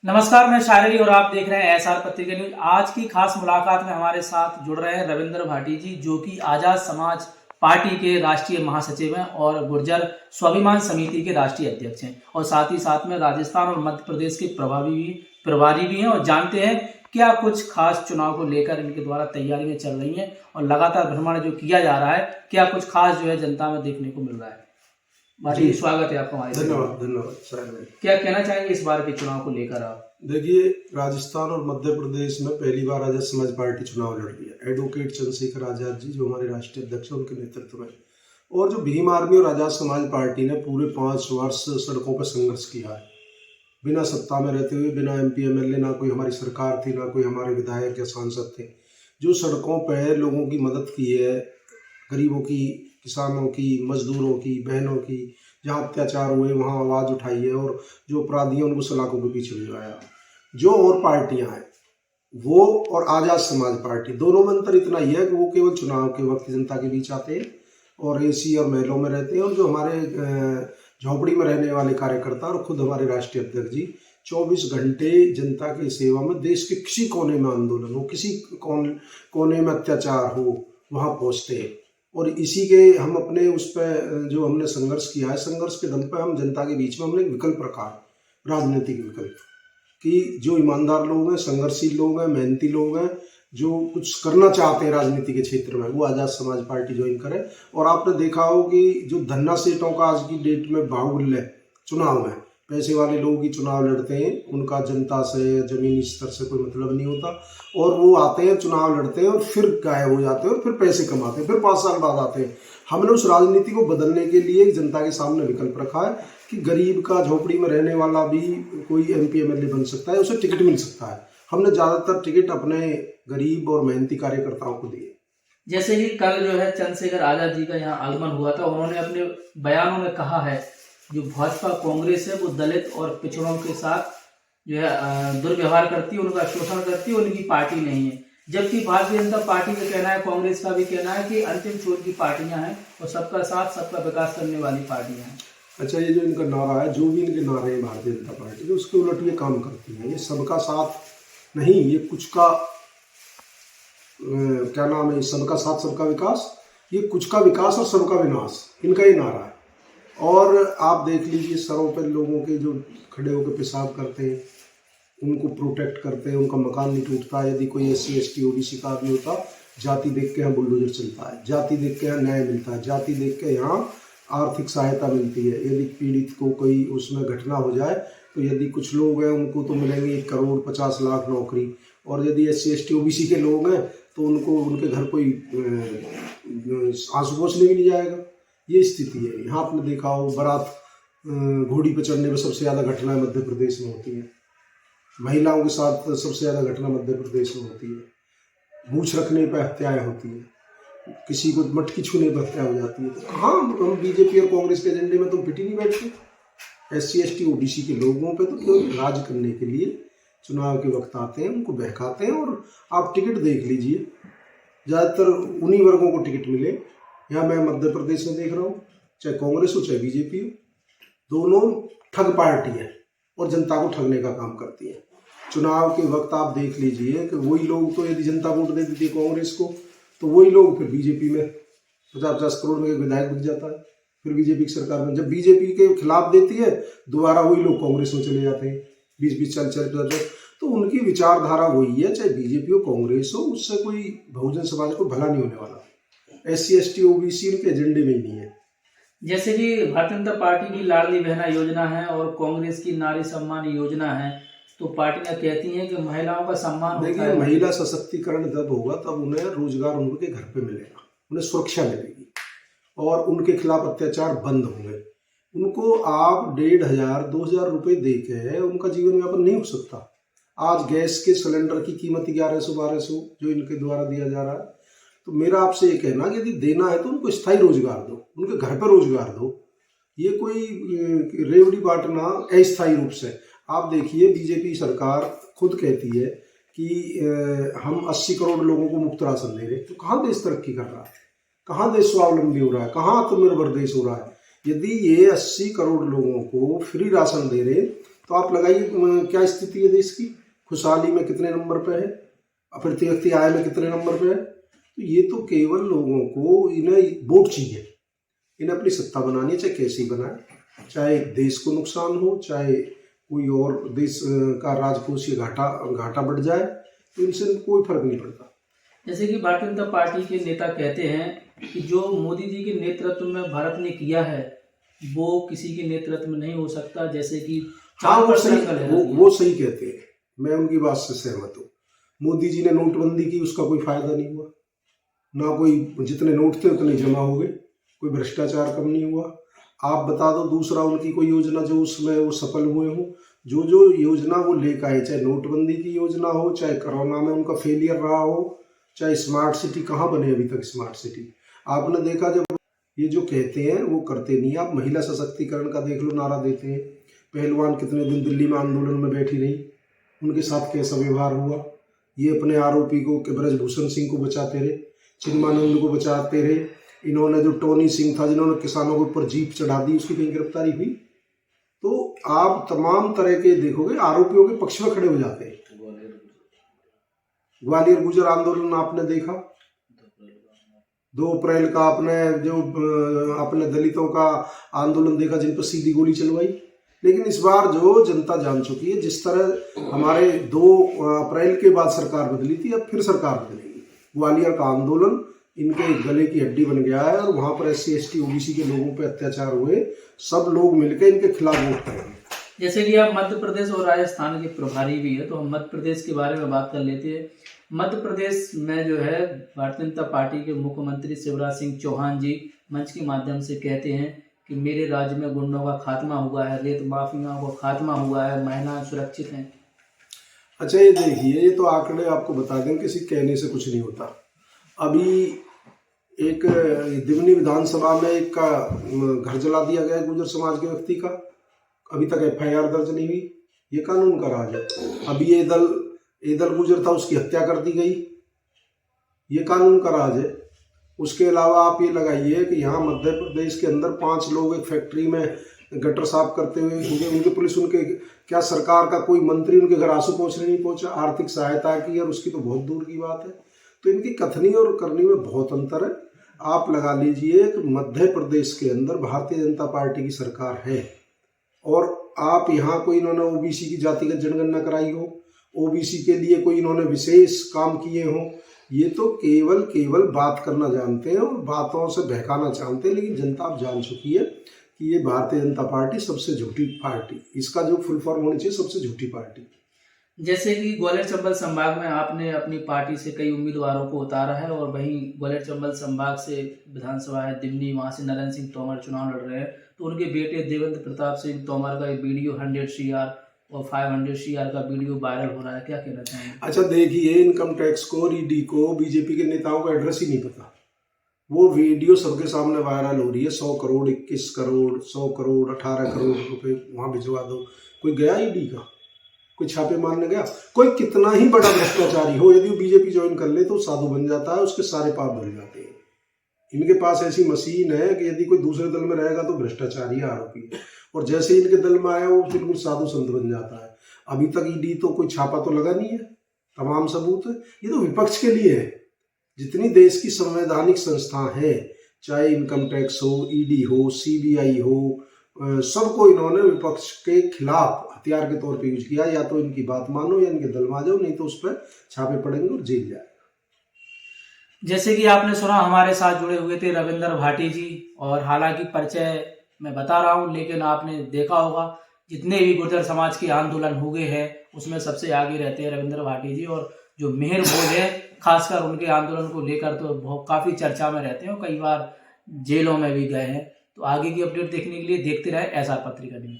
नमस्कार, मैं शायरी और आप देख रहे हैं एसआर पत्रिका न्यूज। आज की खास मुलाकात में हमारे साथ जुड़ रहे हैं रविंद्र भाटी जी, जो कि आजाद समाज पार्टी के राष्ट्रीय महासचिव हैं और गुर्जर स्वाभिमान समिति के राष्ट्रीय अध्यक्ष हैं और साथ ही साथ में राजस्थान और मध्य प्रदेश के प्रभारी भी हैं। और जानते हैं क्या कुछ खास चुनाव को लेकर इनके द्वारा तैयारियां चल रही हैं और लगातार भ्रमण जो किया जा रहा है, क्या कुछ खास जो है जनता में देखने को मिल रहा है। भाटी, स्वागत है आपका हमारे। धन्यवाद साहब भाई। क्या कहना चाहेंगे इस बार के चुनाव को लेकर आप? देखिए, राजस्थान और मध्य प्रदेश में पहली बार आजाद समाज पार्टी चुनाव लड़ रही है। एडवोकेट चंद्रशेखर आजाद जी जो हमारे राष्ट्रीय अध्यक्ष हैं, उनके नेतृत्व में, और जो भीम आर्मी और आजाद समाज पार्टी ने पूरे 5 वर्ष सड़कों पर संघर्ष किया है, बिना सत्ता में रहते हुए, बिना MP MLA, ना कोई हमारी सरकार थी, ना कोई हमारे विधायक या सांसद थे, जो सड़कों पर लोगों की मदद की है, गरीबों की, किसानों की, मजदूरों की, बहनों की, जहाँ अत्याचार हुए वहाँ आवाज़ उठाई है और जो अपराधी हैं उनको सलाखों के पीछे भिजवाया। जो और पार्टियां हैं वो और आज़ाद समाज पार्टी, दोनों में अंतर इतना ही है कि वो केवल चुनाव के वक्त जनता के बीच आते हैं और AC और महलों में रहते हैं, और जो हमारे झोंपड़ी में रहने वाले कार्यकर्ता और खुद हमारे राष्ट्रीय अध्यक्ष जी 24 घंटे जनता की सेवा में, देश के किसी कोने में आंदोलन हो, किसी कोने में अत्याचार हो, वहाँ पहुँचते हैं। और इसी के हम अपने उस पर जो हमने संघर्ष किया है, संघर्ष के दम पर हम जनता के बीच में हमने एक विकल्प रखा, राजनीतिक विकल्प, कि जो ईमानदार लोग हैं, संघर्षशील लोग हैं, मेहनती लोग हैं, जो कुछ करना चाहते हैं राजनीति के क्षेत्र में, वो आज़ाद समाज पार्टी ज्वाइन करें। और आपने देखा हो कि जो धन्ना सेठों का आज की डेट में बाहुल्य है चुनाव में, पैसे वाले लोग ही चुनाव लड़ते हैं, उनका जनता से, जमीनी स्तर से कोई मतलब नहीं होता, और वो आते हैं, चुनाव लड़ते हैं और फिर गायब हो जाते हैं और फिर पैसे कमाते हैं, फिर 5 साल बाद आते हैं। हमने उस राजनीति को बदलने के लिए जनता के सामने विकल्प रखा है कि गरीब का, झोपड़ी में रहने वाला भी कोई MP MLA बन सकता है, उसे टिकट मिल सकता है। हमने ज़्यादातर टिकट अपने गरीब और मेहनती कार्यकर्ताओं को दिए। जैसे कि कल जो है चंद्रशेखर आजाद जी का यहाँ आगमन हुआ था, उन्होंने अपने बयानों में कहा है जो भाजपा कांग्रेस है वो दलित और पिछड़ों के साथ जो है दुर्व्यवहार करती है, उनका शोषण करती है, उनकी पार्टी नहीं है। जबकि भारतीय जनता पार्टी का कहना है, कांग्रेस का भी कहना है कि अंतिम छोर की पार्टियां हैं और सबका साथ सबका विकास करने वाली पार्टियां हैं। अच्छा, ये जो इनका नारा है, जो भी इनके नारे हैं भारतीय जनता पार्टी के, उसके उलट ये काम करती है। ये सबका साथ नहीं, ये कुछ का क्या नाम है, सबका साथ सबका विकास, ये कुछ का विकास और सबका विनाश, इनका ये नारा है। और आप देख लीजिए, सरों पर लोगों के जो खड़े होकर पेशाब करते हैं, उनको प्रोटेक्ट करते हैं, उनका मकान नहीं टूटता। यदि कोई SC ST OBC का आदमी होता, जाति देख के यहाँ बुलडोजर चलता है, जाति देख के यहाँ न्याय मिलता है, जाति देख के यहाँ आर्थिक सहायता मिलती है। यदि पीड़ित को कोई उसमें घटना हो जाए तो यदि कुछ लोग हैं उनको तो मिलेंगे 1 करोड़ 50 लाख नौकरी, और यदि SC ST OBC के लोग हैं तो उनको उनके घर कोई आंसू पोंछने भी नहीं जाएगा। ये स्थिति है। यहाँ आपने देखा हो, बारात घोड़ी पर चढ़ने में सबसे ज़्यादा घटनाएं मध्य प्रदेश में होती है, महिलाओं के साथ सबसे ज़्यादा घटना मध्य प्रदेश में होती है, मूछ रखने पर हत्याएं होती है, किसी को मटकी छूने पर हत्या हो जाती है। तो कहाँ हम BJP और कांग्रेस के एजेंडे में तो फिट ही नहीं बैठते। SC ST OBC के लोगों पे तो केवल राज करने के लिए चुनाव के वक्त आते हैं, उनको बहकाते हैं। और आप टिकट देख लीजिए, ज़्यादातर उन्हीं वर्गों को टिकट मिले। यहाँ मैं मध्य प्रदेश में देख रहा हूँ, चाहे कांग्रेस हो चाहे BJP हो, दोनों ठग पार्टी है और जनता को ठगने का काम करती है। चुनाव के वक्त आप देख लीजिए कि वही लोग, तो यदि जनता वोट दे देती है कांग्रेस को, तो वही लोग फिर BJP में 50-50 करोड़ में एक विधायक बिक जाता है, फिर BJP की सरकार में। जब BJP के खिलाफ देती है, दोबारा वही लोग कांग्रेस में चले जाते हैं, 20-20 चल। तो उनकी विचारधारा वही है, चाहे BJP हो कांग्रेस हो, उससे कोई बहुजन समाज को भला नहीं होने वाला। SC ST OBC उनके एजेंडे में ही नहीं है। जैसे कि भारतीय जनता पार्टी की लाडली बहना योजना है और कांग्रेस की नारी सम्मान योजना है, तो पार्टियां कहती हैं कि महिलाओं का सम्मान होता है। देखिए, महिला सशक्तिकरण जब होगा तब उन्हें रोजगार उनके घर पे मिलेगा, उन्हें सुरक्षा मिलेगी और उनके खिलाफ अत्याचार बंद होंगे। उनको आप 1500 2000 रुपये दे के उनका जीवन यापन नहीं हो सकता। आज गैस के सिलेंडर की कीमत 1100-1200 जो इनके द्वारा दिया जा रहा है। तो मेरा आपसे ये कहना कि यदि देना है तो उनको स्थायी रोजगार दो, उनके घर पर रोजगार दो। ये कोई रेवड़ी बांटना अस्थायी रूप से। आप देखिए, BJP सरकार खुद कहती है कि हम 80 करोड़ लोगों को मुफ्त राशन दे रहे, तो कहाँ देश तरक्की कर रहा है, कहाँ देश स्वावलंबी हो रहा है, कहाँ आत्मनिर्भर देश हो रहा है। यदि ये 80 करोड़ लोगों को फ्री राशन दे रहे तो आप लगाइए क्या स्थिति है देश की, खुशहाली में कितने नंबर पे है, प्रति आय में कितने नंबर पे है। तो ये तो केवल लोगों को इन्हें वोट चाहिए, इन्हें अपनी सत्ता बनानी है, चाहे कैसी बनाए, चाहे देश को नुकसान हो, चाहे कोई और देश का राजकोषीय घाटा बढ़ जाए, तो इनसे कोई फर्क नहीं पड़ता। जैसे कि भारतीय जनता पार्टी के नेता कहते हैं कि जो मोदी जी के नेतृत्व में भारत ने किया है वो किसी के नेतृत्व में नहीं हो सकता, जैसे कि हाँ वो सही कहते हैं, मैं उनकी बात से सहमत हूँ। मोदी जी ने नोटबंदी की, उसका कोई फायदा नहीं हुआ, ना कोई जितने नोट थे उतने जमा हो गए, कोई भ्रष्टाचार कम नहीं हुआ। आप बता दो दूसरा उनकी कोई योजना जो उसमें वो सफल हुए हो, जो योजना वो लेकर आए, चाहे नोटबंदी की योजना हो, चाहे कोरोना में उनका फेलियर रहा हो, चाहे स्मार्ट सिटी, कहाँ बने अभी तक स्मार्ट सिटी। आपने देखा जब ये जो कहते हैं वो करते नहीं। आप महिला सशक्तिकरण का देख लो, नारा देते हैं, पहलवान कितने दिन दिल्ली में आंदोलन में बैठी रही, उनके साथ कैसा व्यवहार हुआ। ये अपने आरोपी को ब्रजभूषण सिंह को बचाते रहे, चिन्मानंद को बचाते रहे। इन्होंने जो टोनी सिंह था जिन्होंने किसानों के ऊपर जीप चढ़ा दी, उसकी कहीं गिरफ्तारी हुई। तो आप तमाम तरह के देखोगे आरोपियों के पक्ष में खड़े हो जाते हैं। ग्वालियर गुजर आंदोलन आपने देखा, 2 अप्रैल का आपने दलितों का आंदोलन देखा जिन पर सीधी गोली चलवाई। लेकिन इस बार जो जनता जान चुकी है, जिस तरह हमारे 2 अप्रैल के बाद सरकार बदली थी, अब फिर सरकार बदलेगी। ग्वालियर का आंदोलन इनके गले की हड्डी बन गया है और वहां पर SC ST OBC के लोगों पर अत्याचार हुए, सब लोग मिलकर इनके खिलाफ वोट करेंगे। जैसे कि आप मध्य प्रदेश और राजस्थान के प्रभारी भी है, तो हम मध्य प्रदेश के बारे में बात कर लेते हैं। मध्य प्रदेश में जो है भारतीय जनता पार्टी के मुख्यमंत्री शिवराज सिंह चौहान जी मंच के माध्यम से कहते हैं कि मेरे राज्य में गुंडों का खात्मा हुआ है, रेत माफियाओं का खात्मा हुआ है, महिलाएं सुरक्षित हैं। अच्छा ये देखिए, ये तो आंकड़े आपको बता दें, किसी कहने से कुछ नहीं होता। अभी एक दिमनी विधानसभा में एक का घर जला दिया गया गुर्जर समाज के व्यक्ति का, अभी तक FIR दर्ज नहीं हुई। ये कानून का राज है। अभी ये दल गुर्जर था, उसकी हत्या कर दी गई, ये कानून का राज है। उसके अलावा आप ये लगाइए कि यहाँ मध्य प्रदेश के अंदर 5 लोग एक फैक्ट्री में गटर साफ करते हुए उनके पुलिस, उनके क्या सरकार का कोई मंत्री उनके घर आंसू पहुँचने नहीं पहुँचा, आर्थिक सहायता की, और उसकी तो बहुत दूर की बात है। तो इनकी कथनी और करनी में बहुत अंतर है। आप लगा लीजिए कि मध्य प्रदेश के अंदर भारतीय जनता पार्टी की सरकार है और आप यहाँ कोई इन्होंने OBC की जातिगत जनगणना कराई हो, OBC के लिए कोई इन्होंने विशेष काम किए हों, ये तो केवल बात करना जानते हैं और बातों से बहकाना चाहते हैं। लेकिन जनता अब जान चुकी है कि ये भारतीय जनता पार्टी सबसे झूठी पार्टी, इसका जो फुल फॉर्म होनी चाहिए, सबसे झूठी पार्टी। जैसे कि ग्वालियर चंबल संभाग में आपने अपनी पार्टी से कई उम्मीदवारों को उतारा है और वहीं ग्वालियर चंबल संभाग से विधानसभा है दिमनी, वहां से नरेंद्र सिंह तोमर चुनाव लड़ रहे हैं। तो उनके बेटे देवेंद्र प्रताप सिंह तोमर का एक वीडियो 100 CR और 500 CR का वीडियो वायरल हो रहा है, क्या कहना चाहेंगे? अच्छा देखिए, इनकम टैक्स को, ED को, बीजेपी के नेताओं को एड्रेस ही नहीं पता। वो वीडियो सबके सामने वायरल हो रही है, 100 करोड़, 21 करोड़, 100 करोड़, 18 करोड़ रुपए वहां भिजवा दो। कोई गया ED का? कोई छापे मारने गया? कोई कितना ही बड़ा भ्रष्टाचारी हो, यदि वो बीजेपी ज्वाइन कर ले तो साधु बन जाता है, उसके सारे पाप धुल जाते हैं। इनके पास ऐसी मशीन है कि यदि कोई दूसरे दल में रहेगा तो भ्रष्टाचारी आरोपी है, और जैसे ही इनके दल में आया वो बिल्कुल साधु संत बन जाता है। अभी तक ED तो कोई छापा तो लगा नहीं है, तमाम सबूत है। ये तो विपक्ष के लिए है। जितनी देश की संवैधानिक संस्था है, चाहे इनकम टैक्स हो, ED हो, CBI हो, सबको इन्होंने विपक्ष के खिलाफ हथियार के तौर पे यूज किया। या तो इनकी बात मानो या इनके दल में आ जाओ, नहीं तो उस पर छापे पड़ेंगे और जेल जाएगा। जैसे कि आपने सुना, हमारे साथ जुड़े हुए थे रविंद्र भाटी जी, और हालांकि परिचय मैं बता रहा हूं, लेकिन आपने देखा होगा जितने भी गुर्जर समाज के आंदोलन हुए हैं उसमें सबसे आगे रहते हैं रविंद्र भाटी जी, और जो मेहर बोझ है खासकर उनके आंदोलन को लेकर तो काफी चर्चा में रहते हैं और कई बार जेलों में भी गए हैं। तो आगे की अपडेट देखने के लिए देखते रहे SR पत्रिका न्यूज।